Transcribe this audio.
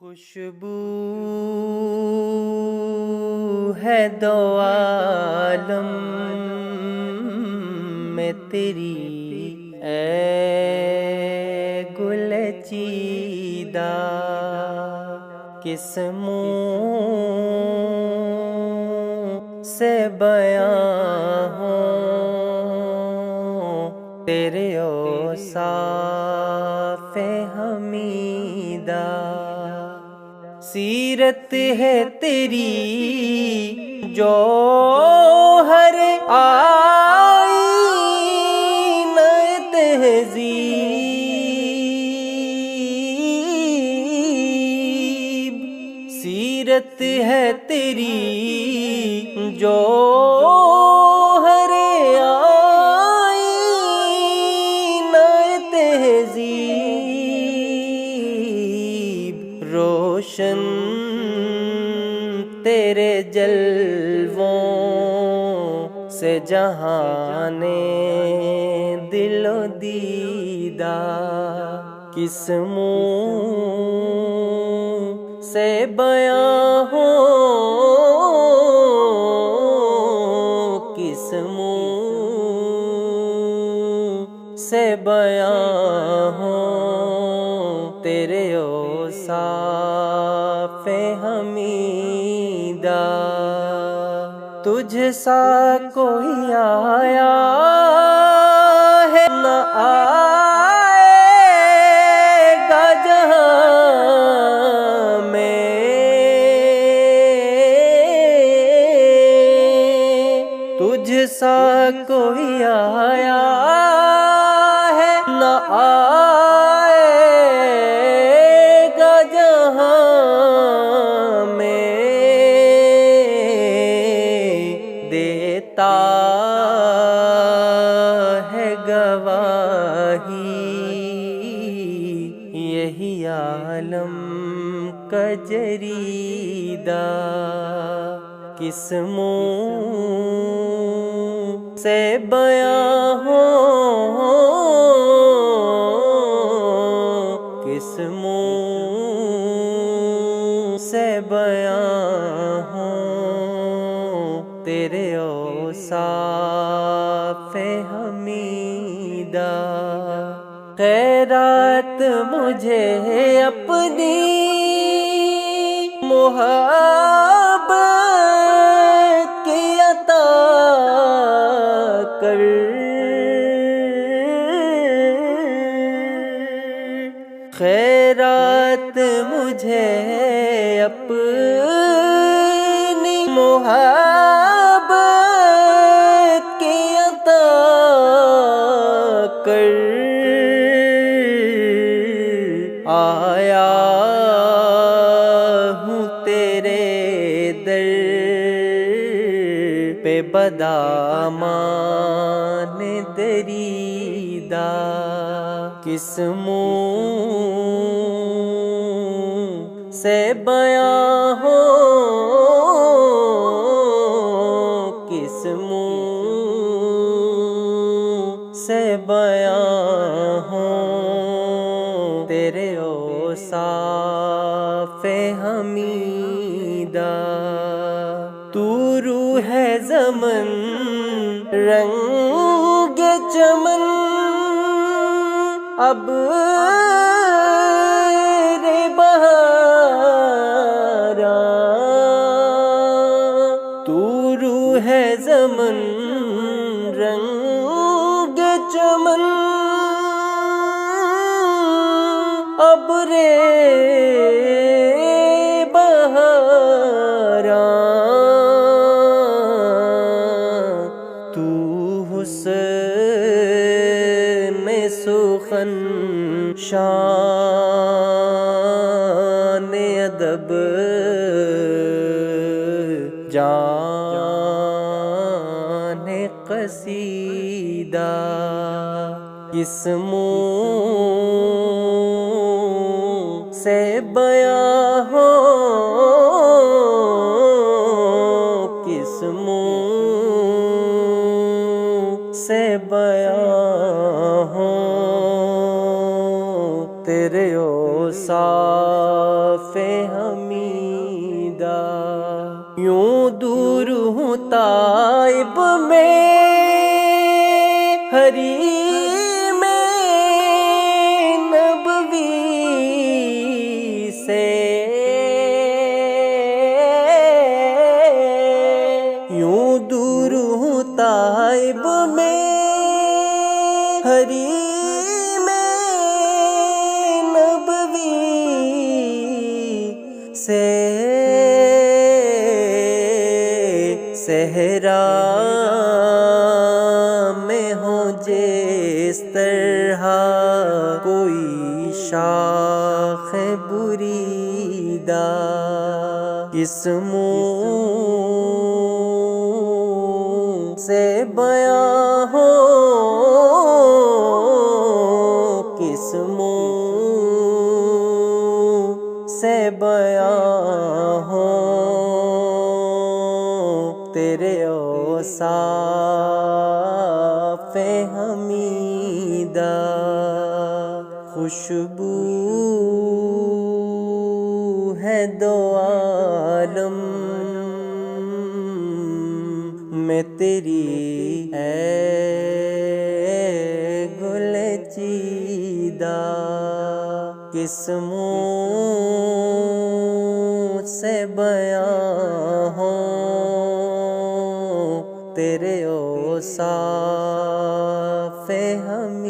خوشبو ہے دو عالم میں تیری اے گل چیدہ، کس منہ سے بیاں ہوں تیرے اوصاف حمیدہ۔ سیرت ہے تیری جوہر آئینہ تہذیب، سیرت ہے تیری جوہر آئینہ تہذیب، روشن تیرے جلووں سے جہان دل و دیدہ، کس منہ سے بیاں ہوں، کس منہ سے بیاں ہوں تیرے اوصاف حمیدہ۔ تجھ سا کوئی آیا ہے نہ آئے گا جہاں میں، تجھ سا کوئی آیا ہے نہ آئے گا جہاں میں، دیتا ہے گواہی یہی عالم کا جریدہ، کس منہ سے بیاں ہوں، کس منہ سے بیاں ہوں تیرے اوصاف حمیدہ۔ خیرات مجھے اپنی محبت کی عطا کر، خیرات مجھے اپنی محبت کی عطا کر، آیا ہوں تیرے در پہ بدامان دریدہ، کس منہ سے بیاں ہوں، کس منہ سے بیاں ہوں تیرے اوصاف حمیدہ۔ تو روح ہے زمن رنگ چمن اب رے بہاراں، تو روح ہے زمن رنگ چمن اب رے بہاراں، تو حسن سخن شان ادب جان قصیدہ، کس منہ سے بیاں ہوں، کس منہ سے بیاں ہوں تیرے اوصاف حمیدہ. یوں دور ہوں طائب میں حریم نبوی سے، یوں دور ہوں طائب میں حریم نبوی سے. صحرا میں ہو جس طرح کوئی شاخ بریدہ، کس منہ سے بیاں ہو، کس منہ سے بیاں ہو تیرے اوصاف حمیدہ. خوشبو ہے دو عالم میں تیری اے گل چیدہ، کس منہ سے بیاں ہو تیرے اوصاف حمیدہ.